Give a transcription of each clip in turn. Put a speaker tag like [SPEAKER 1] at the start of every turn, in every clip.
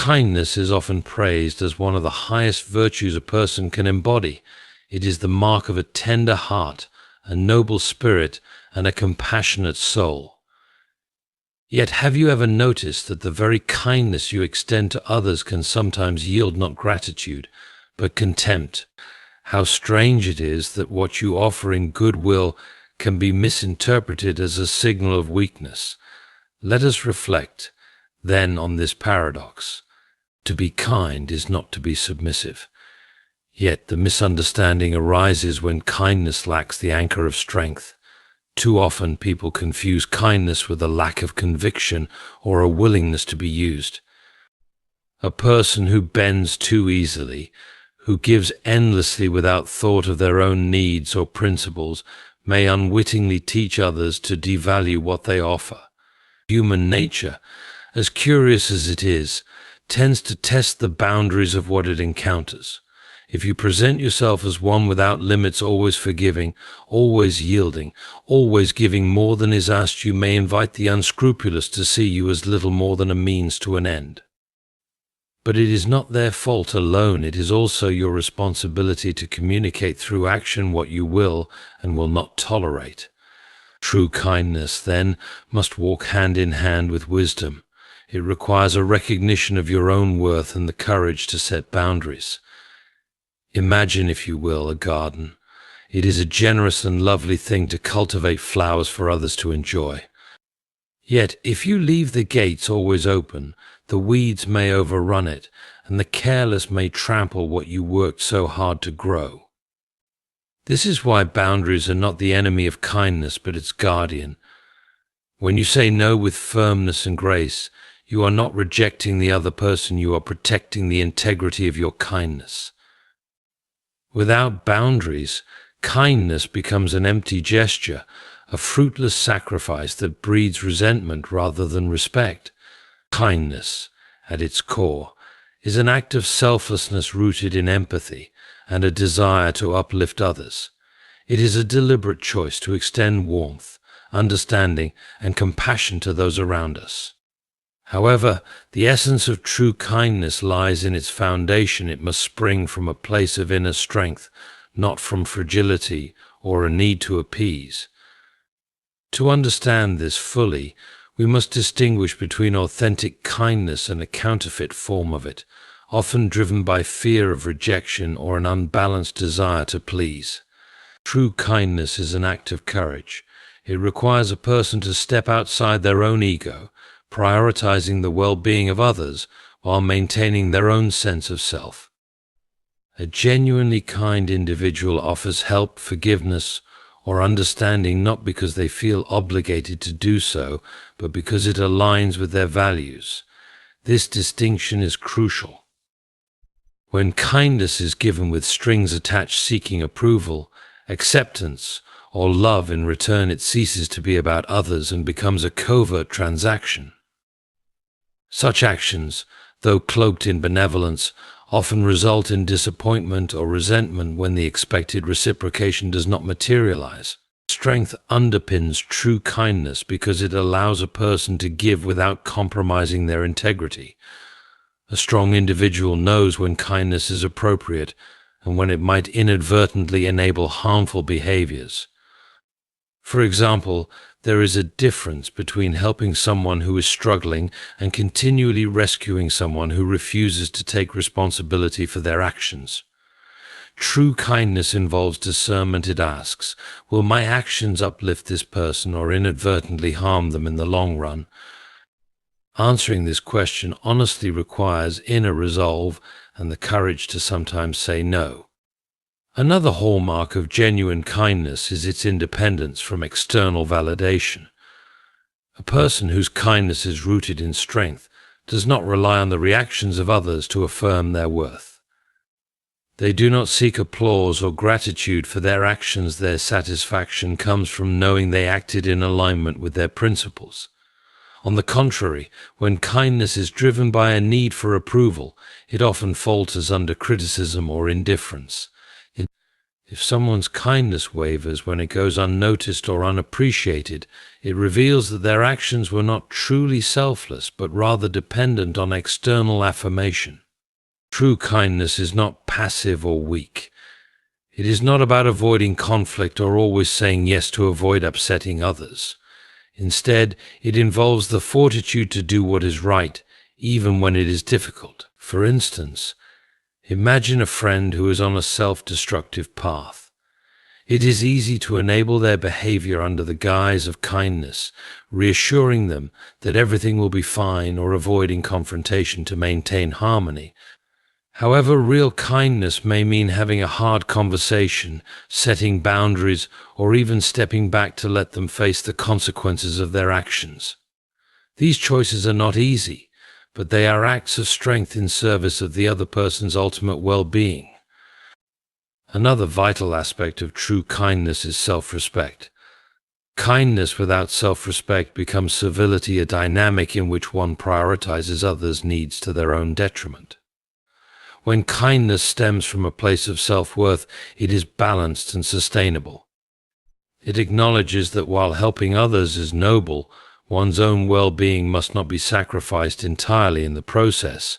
[SPEAKER 1] kindness is often praised as one of the highest virtues a person can embody. It is the mark of a tender heart, a noble spirit, and a compassionate soul. Yet have you ever noticed that the very kindness you extend to others can sometimes yield not gratitude, but contempt? How strange it is that what you offer in goodwill can be misinterpreted as a signal of weakness. Let us reflect, then, on this paradox. To be kind is not to be submissive. Yet the misunderstanding arises when kindness lacks the anchor of strength. Too often people confuse kindness with a lack of conviction or a willingness to be used. A person who bends too easily, who gives endlessly without thought of their own needs or principles, may unwittingly teach others to devalue what they offer. Human nature, as curious as it is, tends to test the boundaries of what it encounters. If you present yourself as one without limits, always forgiving, always yielding, always giving more than is asked, you may invite the unscrupulous to see you as little more than a means to an end. But it is not their fault alone. It is also your responsibility to communicate through action what you will and will not tolerate. True kindness, then, must walk hand in hand with wisdom. It requires a recognition of your own worth and the courage to set boundaries. Imagine, if you will, a garden. It is a generous and lovely thing to cultivate flowers for others to enjoy. Yet, if you leave the gates always open, the weeds may overrun it, and the careless may trample what you worked so hard to grow. This is why boundaries are not the enemy of kindness, but its guardian. When you say no with firmness and grace, you are not rejecting the other person, you are protecting the integrity of your kindness. Without boundaries, kindness becomes an empty gesture, a fruitless sacrifice that breeds resentment rather than respect. Kindness, at its core, is an act of selflessness rooted in empathy and a desire to uplift others. It is a deliberate choice to extend warmth, understanding, and compassion to those around us. However, the essence of true kindness lies in its foundation. It must spring from a place of inner strength, not from fragility or a need to appease. To understand this fully, we must distinguish between authentic kindness and a counterfeit form of it, often driven by fear of rejection or an unbalanced desire to please. True kindness is an act of courage. It requires a person to step outside their own ego, prioritizing the well-being of others while maintaining their own sense of self. A genuinely kind individual offers help, forgiveness, or understanding not because they feel obligated to do so, but because it aligns with their values. This distinction is crucial. When kindness is given with strings attached seeking approval, acceptance, or love in return, it ceases to be about others and becomes a covert transaction. Such actions, though cloaked in benevolence, often result in disappointment or resentment when the expected reciprocation does not materialize. Strength underpins true kindness because it allows a person to give without compromising their integrity. A strong individual knows when kindness is appropriate and when it might inadvertently enable harmful behaviors. For example, there is a difference between helping someone who is struggling and continually rescuing someone who refuses to take responsibility for their actions. True kindness involves discernment. It asks, will my actions uplift this person or inadvertently harm them in the long run? Answering this question honestly requires inner resolve and the courage to sometimes say no. Another hallmark of genuine kindness is its independence from external validation. A person whose kindness is rooted in strength does not rely on the reactions of others to affirm their worth. They do not seek applause or gratitude for their actions. Their satisfaction comes from knowing they acted in alignment with their principles. On the contrary, when kindness is driven by a need for approval, it often falters under criticism or indifference. If someone's kindness wavers when it goes unnoticed or unappreciated, it reveals that their actions were not truly selfless, but rather dependent on external affirmation. True kindness is not passive or weak. It is not about avoiding conflict or always saying yes to avoid upsetting others. Instead, it involves the fortitude to do what is right, even when it is difficult. For instance, imagine a friend who is on a self-destructive path. It is easy to enable their behavior under the guise of kindness, reassuring them that everything will be fine or avoiding confrontation to maintain harmony. However, real kindness may mean having a hard conversation, setting boundaries, or even stepping back to let them face the consequences of their actions. These choices are not easy, but they are acts of strength in service of the other person's ultimate well-being. Another vital aspect of true kindness is self-respect. Kindness without self-respect becomes servility, a dynamic in which one prioritizes others' needs to their own detriment. When kindness stems from a place of self-worth, it is balanced and sustainable. It acknowledges that while helping others is noble, one's own well-being must not be sacrificed entirely in the process.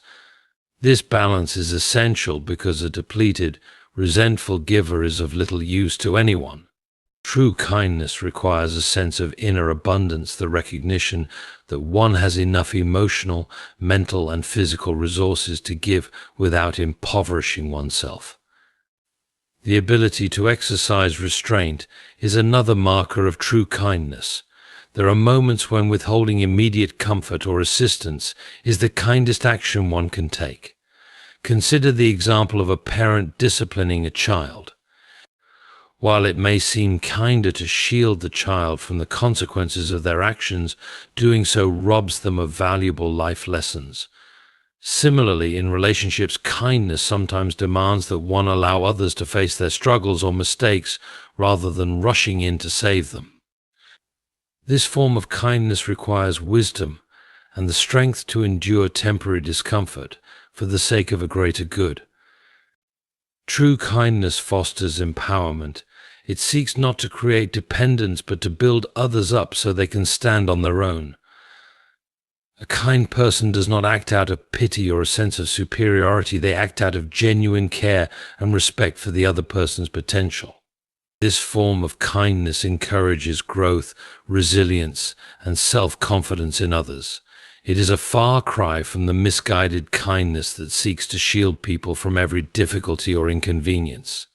[SPEAKER 1] This balance is essential because a depleted, resentful giver is of little use to anyone. True kindness requires a sense of inner abundance, the recognition that one has enough emotional, mental, and physical resources to give without impoverishing oneself. The ability to exercise restraint is another marker of true kindness. There are moments when withholding immediate comfort or assistance is the kindest action one can take. Consider the example of a parent disciplining a child. While it may seem kinder to shield the child from the consequences of their actions, doing so robs them of valuable life lessons. Similarly, in relationships, kindness sometimes demands that one allow others to face their struggles or mistakes rather than rushing in to save them. This form of kindness requires wisdom and the strength to endure temporary discomfort for the sake of a greater good. True kindness fosters empowerment. It seeks not to create dependence but to build others up so they can stand on their own. A kind person does not act out of pity or a sense of superiority. They act out of genuine care and respect for the other person's potential. This form of kindness encourages growth, resilience, and self-confidence in others. It is a far cry from the misguided kindness that seeks to shield people from every difficulty or inconvenience.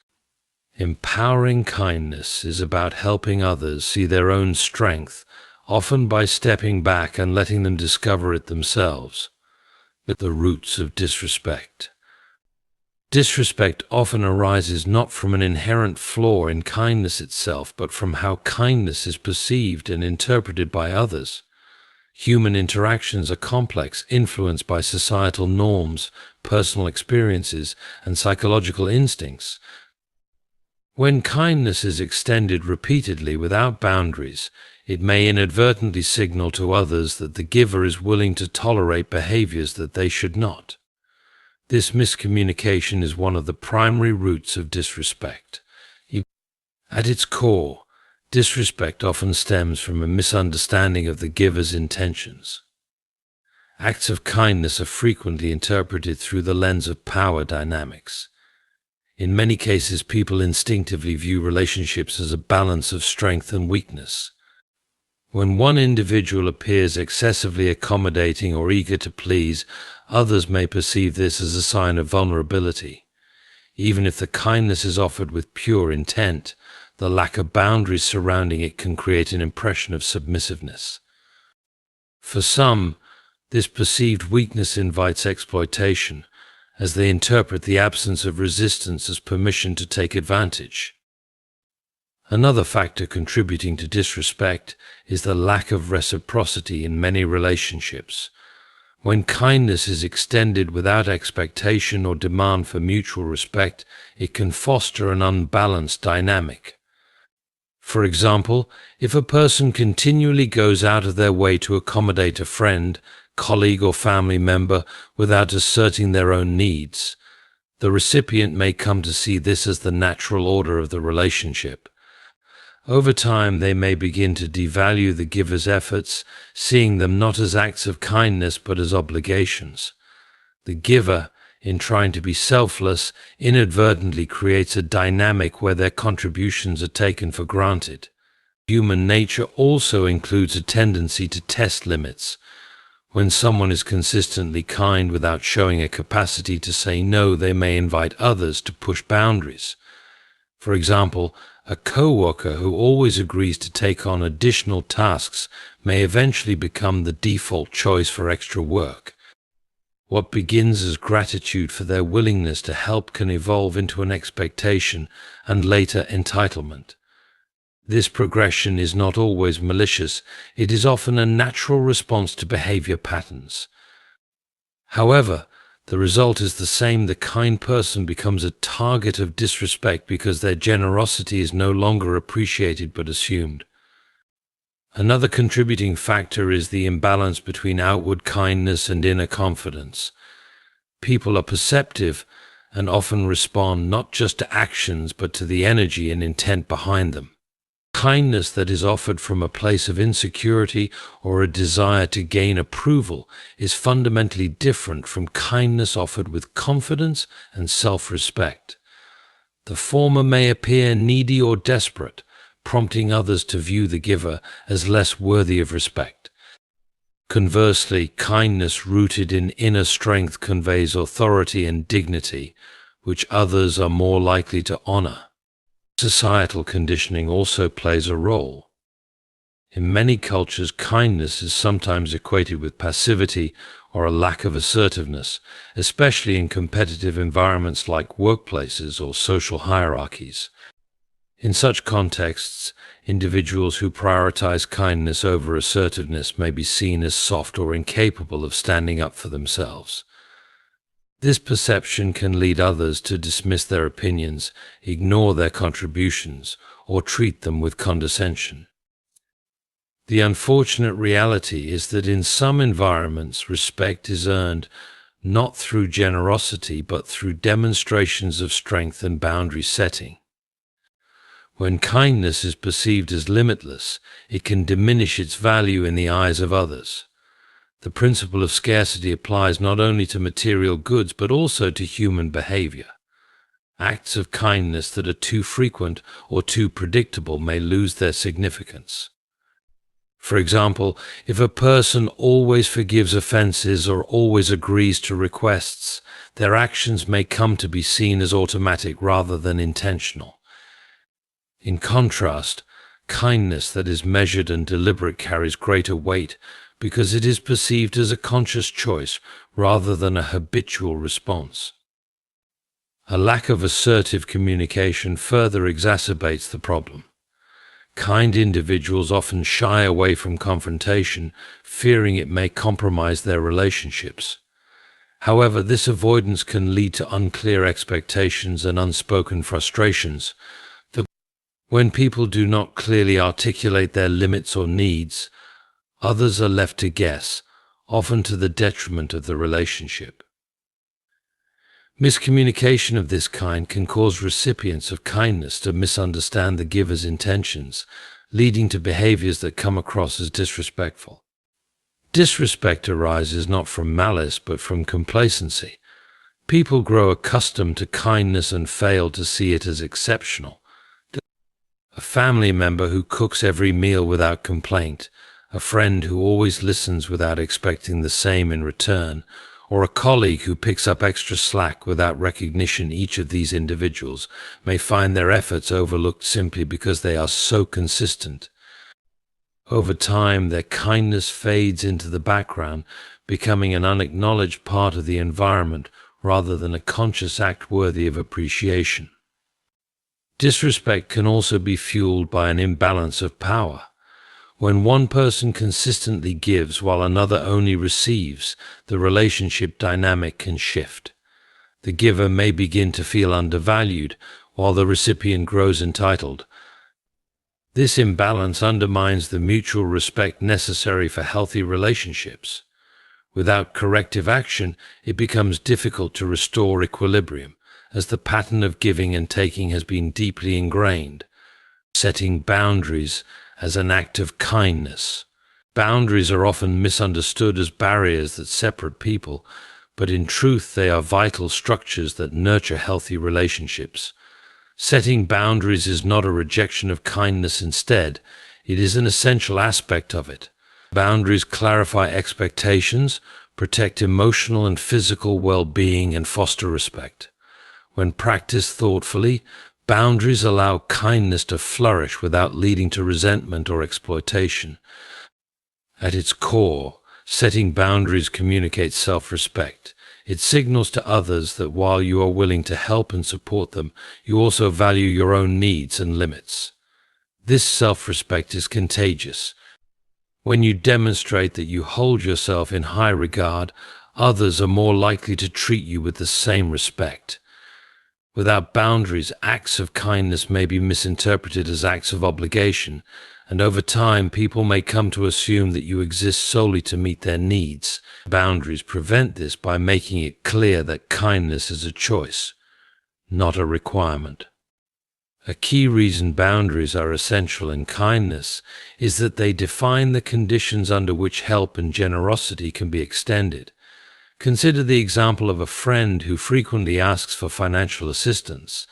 [SPEAKER 1] Empowering kindness is about helping others see their own strength, often by stepping back and letting them discover it themselves. At the roots of disrespect. Disrespect often arises not from an inherent flaw in kindness itself, but from how kindness is perceived and interpreted by others. Human interactions are complex, influenced by societal norms, personal experiences, and psychological instincts. When kindness is extended repeatedly without boundaries, it may inadvertently signal to others that the giver is willing to tolerate behaviors that they should not. This miscommunication is one of the primary roots of disrespect. At its core, disrespect often stems from a misunderstanding of the giver's intentions. Acts of kindness are frequently interpreted through the lens of power dynamics. In many cases, people instinctively view relationships as a balance of strength and weakness. When one individual appears excessively accommodating or eager to please, others may perceive this as a sign of vulnerability. Even if the kindness is offered with pure intent, the lack of boundaries surrounding it can create an impression of submissiveness. For some, this perceived weakness invites exploitation, as they interpret the absence of resistance as permission to take advantage. Another factor contributing to disrespect is the lack of reciprocity in many relationships. When kindness is extended without expectation or demand for mutual respect, it can foster an unbalanced dynamic. For example, if a person continually goes out of their way to accommodate a friend, colleague, or family member without asserting their own needs, The recipient may come to see this as the natural order of the relationship. Over time, they may begin to devalue the giver's efforts, seeing them not as acts of kindness but as obligations. The giver, in trying to be selfless, inadvertently creates a dynamic where their contributions are taken for granted. Human nature also includes a tendency to test limits. When someone is consistently kind without showing a capacity to say no, they may invite others to push boundaries. For example, a coworker who always agrees to take on additional tasks may eventually become the default choice for extra work. What begins as gratitude for their willingness to help can evolve into an expectation and later entitlement. This progression is not always malicious. It is often a natural response to behavior patterns. However, the result is the same. The kind person becomes a target of disrespect because their generosity is no longer appreciated but assumed. Another contributing factor is the imbalance between outward kindness and inner confidence. People are perceptive and often respond not just to actions but to the energy and intent behind them. Kindness that is offered from a place of insecurity or a desire to gain approval is fundamentally different from kindness offered with confidence and self-respect. The former may appear needy or desperate, prompting others to view the giver as less worthy of respect. Conversely, kindness rooted in inner strength conveys authority and dignity, which others are more likely to honor. Societal conditioning also plays a role. In many cultures, kindness is sometimes equated with passivity or a lack of assertiveness, especially in competitive environments like workplaces or social hierarchies. In such contexts, individuals who prioritize kindness over assertiveness may be seen as soft or incapable of standing up for themselves. This perception can lead others to dismiss their opinions, ignore their contributions, or treat them with condescension. The unfortunate reality is that in some environments, respect is earned not through generosity but through demonstrations of strength and boundary setting. When kindness is perceived as limitless, it can diminish its value in the eyes of others. The principle of scarcity applies not only to material goods but also to human behavior. Acts of kindness that are too frequent or too predictable may lose their significance. For example, if a person always forgives offenses or always agrees to requests, their actions may come to be seen as automatic rather than intentional. In contrast, kindness that is measured and deliberate carries greater weight because it is perceived as a conscious choice rather than a habitual response. A lack of assertive communication further exacerbates the problem. Kind individuals often shy away from confrontation, fearing it may compromise their relationships. However, this avoidance can lead to unclear expectations and unspoken frustrations. When people do not clearly articulate their limits or needs, others are left to guess, often to the detriment of the relationship. Miscommunication of this kind can cause recipients of kindness to misunderstand the giver's intentions, leading to behaviors that come across as disrespectful. Disrespect arises not from malice but from complacency. People grow accustomed to kindness and fail to see it as exceptional. A family member who cooks every meal without complaint, a friend who always listens without expecting the same in return, or a colleague who picks up extra slack without recognition. Each of these individuals may find their efforts overlooked simply because they are so consistent. Over time, their kindness fades into the background, becoming an unacknowledged part of the environment rather than a conscious act worthy of appreciation. Disrespect can also be fueled by an imbalance of power. When one person consistently gives while another only receives, the relationship dynamic can shift. The giver may begin to feel undervalued, while the recipient grows entitled. This imbalance undermines the mutual respect necessary for healthy relationships. Without corrective action, it becomes difficult to restore equilibrium, as the pattern of giving and taking has been deeply ingrained. Setting boundaries as an act of kindness. Boundaries are often misunderstood as barriers that separate people, but in truth they are vital structures that nurture healthy relationships. Setting boundaries is not a rejection of kindness. Instead, it is an essential aspect of it. Boundaries clarify expectations, protect emotional and physical well-being, and foster respect. When practiced thoughtfully, boundaries allow kindness to flourish without leading to resentment or exploitation. At its core, setting boundaries communicates self-respect. It signals to others that while you are willing to help and support them, you also value your own needs and limits. This self-respect is contagious. When you demonstrate that you hold yourself in high regard, others are more likely to treat you with the same respect. Without boundaries, acts of kindness may be misinterpreted as acts of obligation, and over time people may come to assume that you exist solely to meet their needs. Boundaries prevent this by making it clear that kindness is a choice, not a requirement. A key reason boundaries are essential in kindness is that they define the conditions under which help and generosity can be extended. Consider the example of a friend who frequently asks for financial assistance.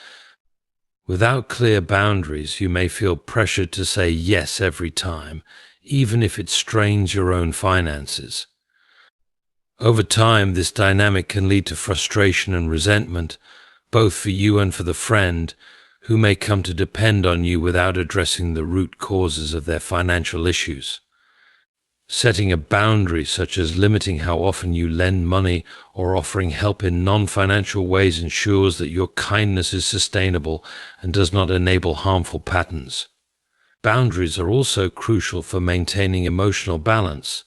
[SPEAKER 1] Without clear boundaries, you may feel pressured to say yes every time, even if it strains your own finances. Over time, this dynamic can lead to frustration and resentment, both for you and for the friend, who may come to depend on you without addressing the root causes of their financial issues. Setting a boundary, such as limiting how often you lend money or offering help in non-financial ways, ensures that your kindness is sustainable and does not enable harmful patterns. Boundaries are also crucial for maintaining emotional balance.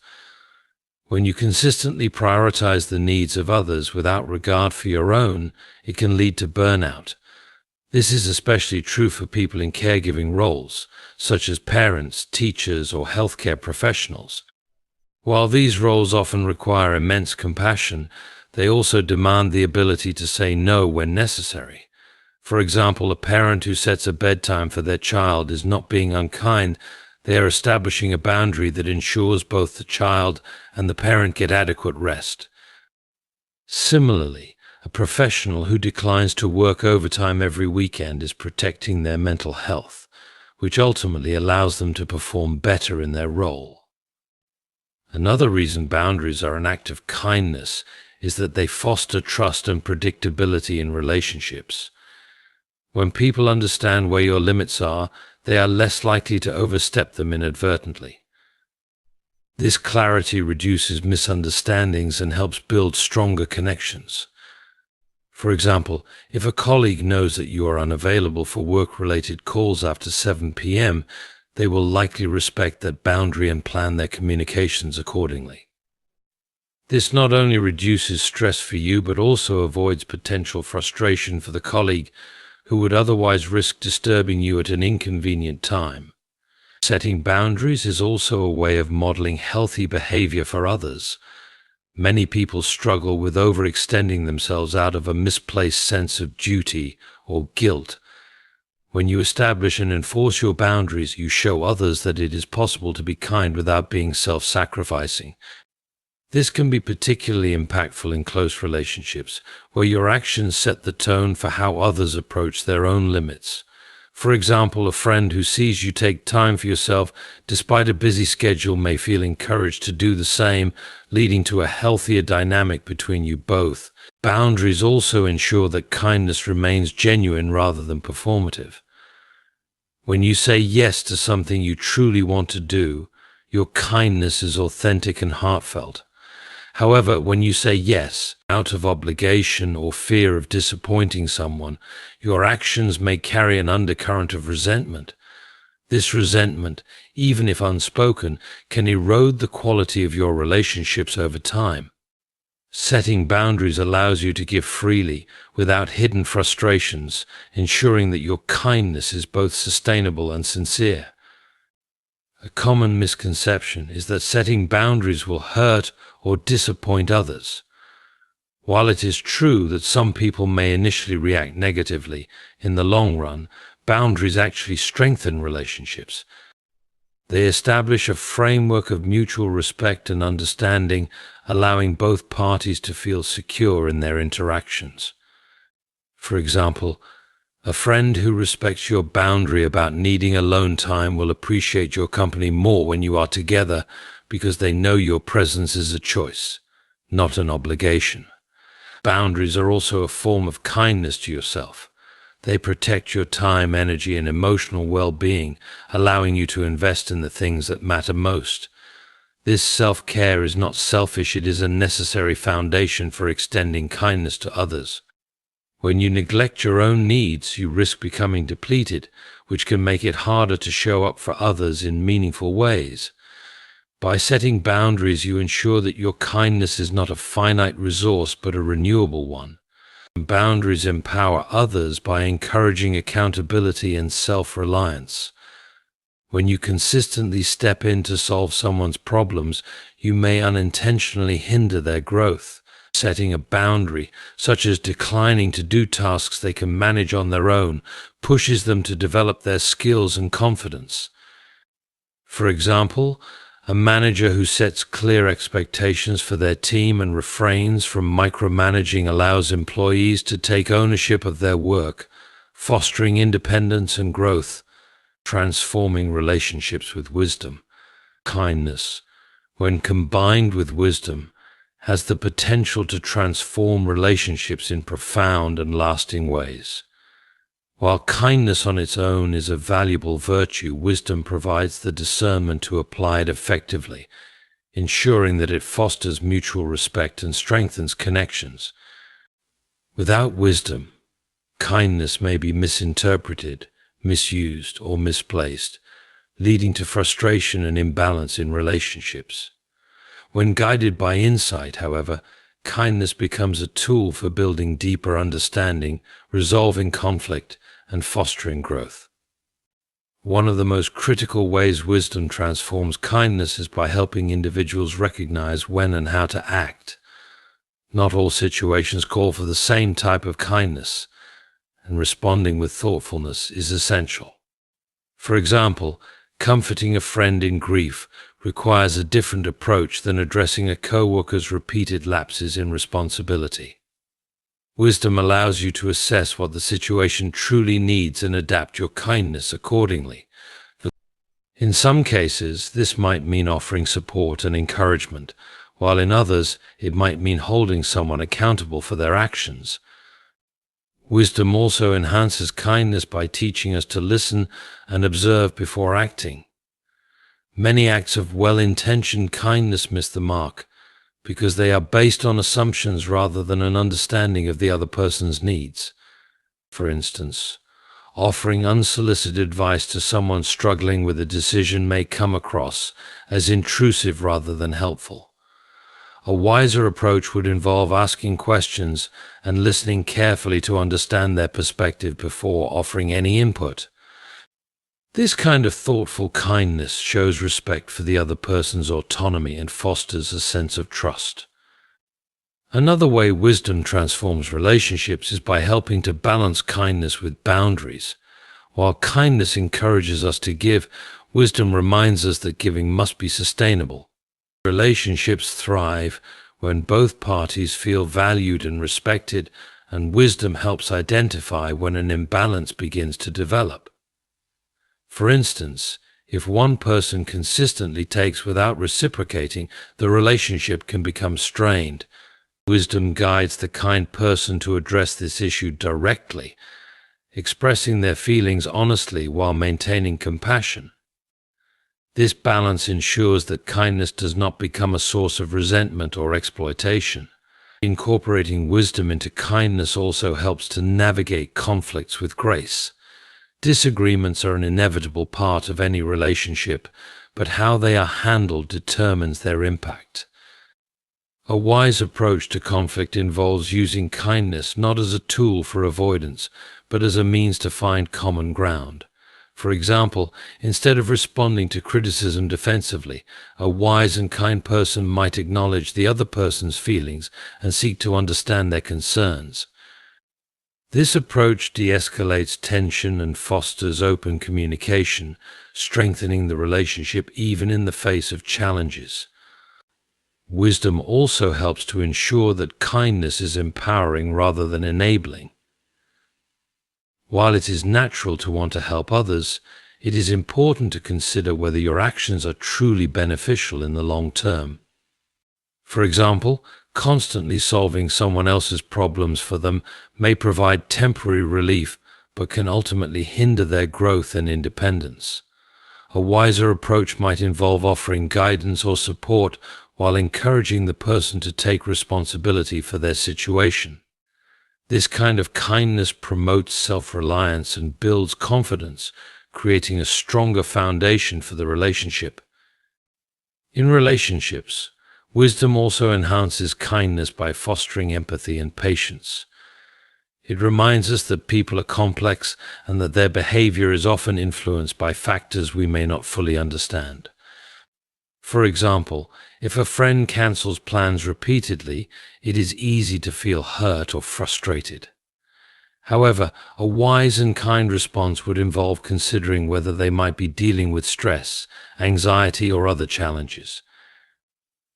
[SPEAKER 1] When you consistently prioritize the needs of others without regard for your own, it can lead to burnout. This is especially true for people in caregiving roles, such as parents, teachers, or healthcare professionals. While these roles often require immense compassion, they also demand the ability to say no when necessary. For example, a parent who sets a bedtime for their child is not being unkind. They are establishing a boundary that ensures both the child and the parent get adequate rest. Similarly, a professional who declines to work overtime every weekend is protecting their mental health, which ultimately allows them to perform better in their role. Another reason boundaries are an act of kindness is that they foster trust and predictability in relationships. When people understand where your limits are, they are less likely to overstep them inadvertently. This clarity reduces misunderstandings and helps build stronger connections. For example, if a colleague knows that you are unavailable for work-related calls after 7 p.m., they will likely respect that boundary and plan their communications accordingly. This not only reduces stress for you, but also avoids potential frustration for the colleague who would otherwise risk disturbing you at an inconvenient time. Setting boundaries is also a way of modeling healthy behavior for others. Many people struggle with overextending themselves out of a misplaced sense of duty or guilt. When you establish and enforce your boundaries, you show others that it is possible to be kind without being self-sacrificing. This can be particularly impactful in close relationships, where your actions set the tone for how others approach their own limits. For example, a friend who sees you take time for yourself despite a busy schedule may feel encouraged to do the same, leading to a healthier dynamic between you both. Boundaries also ensure that kindness remains genuine rather than performative. When you say yes to something you truly want to do, your kindness is authentic and heartfelt. However, when you say yes out of obligation or fear of disappointing someone, your actions may carry an undercurrent of resentment. This resentment, even if unspoken, can erode the quality of your relationships over time. Setting boundaries allows you to give freely, without hidden frustrations, ensuring that your kindness is both sustainable and sincere. A common misconception is that setting boundaries will hurt or disappoint others. While it is true that some people may initially react negatively, in the long run, boundaries actually strengthen relationships. They establish a framework of mutual respect and understanding, allowing both parties to feel secure in their interactions. For example, a friend who respects your boundary about needing alone time will appreciate your company more when you are together because they know your presence is a choice, not an obligation. Boundaries are also a form of kindness to yourself. They protect your time, energy, and emotional well-being, allowing you to invest in the things that matter most. This self-care is not selfish, it is a necessary foundation for extending kindness to others. When you neglect your own needs, you risk becoming depleted, which can make it harder to show up for others in meaningful ways. By setting boundaries, you ensure that your kindness is not a finite resource but a renewable one. Boundaries empower others by encouraging accountability and self-reliance. When you consistently step in to solve someone's problems, you may unintentionally hinder their growth. Setting a boundary, such as declining to do tasks they can manage on their own, pushes them to develop their skills and confidence. For example, a manager who sets clear expectations for their team and refrains from micromanaging allows employees to take ownership of their work, fostering independence and growth. Transforming relationships with wisdom. Kindness, when combined with wisdom, has the potential to transform relationships in profound and lasting ways. While kindness on its own is a valuable virtue, wisdom provides the discernment to apply it effectively, ensuring that it fosters mutual respect and strengthens connections. Without wisdom, kindness may be misinterpreted, misused, or misplaced, leading to frustration and imbalance in relationships. When guided by insight, however, kindness becomes a tool for building deeper understanding, resolving conflict, and fostering growth. One of the most critical ways wisdom transforms kindness is by helping individuals recognize when and how to act. Not all situations call for the same type of kindness, and responding with thoughtfulness is essential. For example, comforting a friend in grief requires a different approach than addressing a coworker's repeated lapses in responsibility. Wisdom allows you to assess what the situation truly needs and adapt your kindness accordingly. In some cases, this might mean offering support and encouragement, while in others, it might mean holding someone accountable for their actions. Wisdom also enhances kindness by teaching us to listen and observe before acting. Many acts of well-intentioned kindness miss the mark because they are based on assumptions rather than an understanding of the other person's needs. For instance, offering unsolicited advice to someone struggling with a decision may come across as intrusive rather than helpful. A wiser approach would involve asking questions and listening carefully to understand their perspective before offering any input. This kind of thoughtful kindness shows respect for the other person's autonomy and fosters a sense of trust. Another way wisdom transforms relationships is by helping to balance kindness with boundaries. While kindness encourages us to give, wisdom reminds us that giving must be sustainable. Relationships thrive when both parties feel valued and respected, and wisdom helps identify when an imbalance begins to develop. For instance, if one person consistently takes without reciprocating, the relationship can become strained. Wisdom guides the kind person to address this issue directly, expressing their feelings honestly while maintaining compassion. This balance ensures that kindness does not become a source of resentment or exploitation. Incorporating wisdom into kindness also helps to navigate conflicts with grace. Disagreements are an inevitable part of any relationship, but how they are handled determines their impact. A wise approach to conflict involves using kindness not as a tool for avoidance, but as a means to find common ground. For example, instead of responding to criticism defensively, a wise and kind person might acknowledge the other person's feelings and seek to understand their concerns. This approach de-escalates tension and fosters open communication, strengthening the relationship even in the face of challenges. Wisdom also helps to ensure that kindness is empowering rather than enabling. While it is natural to want to help others, it is important to consider whether your actions are truly beneficial in the long term. For example, constantly solving someone else's problems for them may provide temporary relief, but can ultimately hinder their growth and independence. A wiser approach might involve offering guidance or support while encouraging the person to take responsibility for their situation. This kind of kindness promotes self-reliance and builds confidence, creating a stronger foundation for the relationship. In relationships, wisdom also enhances kindness by fostering empathy and patience. It reminds us that people are complex and that their behavior is often influenced by factors we may not fully understand. For example, if a friend cancels plans repeatedly, it is easy to feel hurt or frustrated. However, a wise and kind response would involve considering whether they might be dealing with stress, anxiety, or other challenges.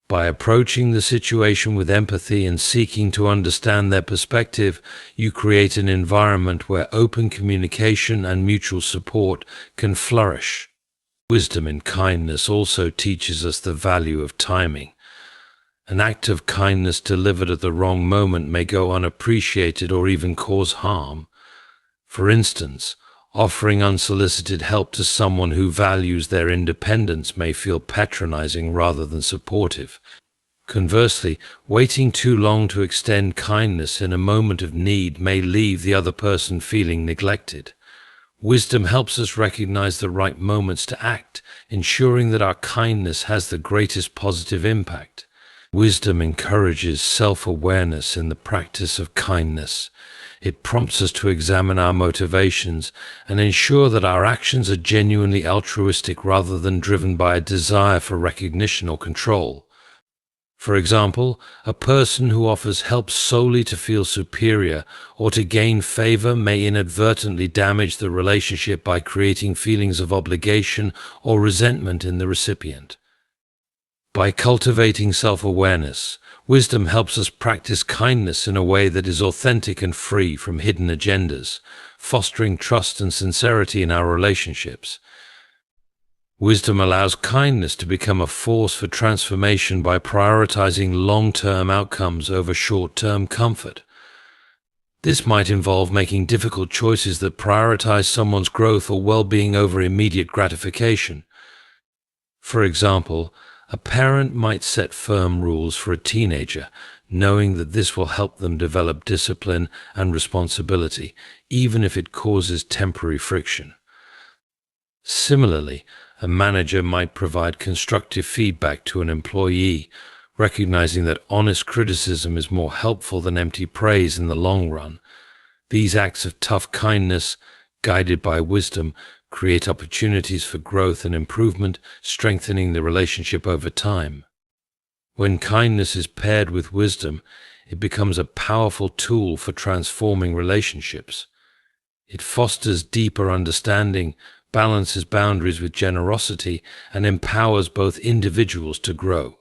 [SPEAKER 1] By approaching the situation with empathy and seeking to understand their perspective, you create an environment where open communication and mutual support can flourish. Wisdom in kindness also teaches us the value of timing. An act of kindness delivered at the wrong moment may go unappreciated or even cause harm. For instance, offering unsolicited help to someone who values their independence may feel patronizing rather than supportive. Conversely, waiting too long to extend kindness in a moment of need may leave the other person feeling neglected. Wisdom helps us recognize the right moments to act, ensuring that our kindness has the greatest positive impact. Wisdom encourages self-awareness in the practice of kindness. It prompts us to examine our motivations and ensure that our actions are genuinely altruistic rather than driven by a desire for recognition or control. For example, a person who offers help solely to feel superior or to gain favor may inadvertently damage the relationship by creating feelings of obligation or resentment in the recipient. By cultivating self-awareness, wisdom helps us practice kindness in a way that is authentic and free from hidden agendas, fostering trust and sincerity in our relationships. Wisdom allows kindness to become a force for transformation by prioritizing long-term outcomes over short-term comfort. This might involve making difficult choices that prioritize someone's growth or well-being over immediate gratification. For example, a parent might set firm rules for a teenager, knowing that this will help them develop discipline and responsibility, even if it causes temporary friction. Similarly, a manager might provide constructive feedback to an employee, recognizing that honest criticism is more helpful than empty praise in the long run. These acts of tough kindness, guided by wisdom, create opportunities for growth and improvement, strengthening the relationship over time. When kindness is paired with wisdom, it becomes a powerful tool for transforming relationships. It fosters deeper understanding, balances boundaries with generosity, and empowers both individuals to grow.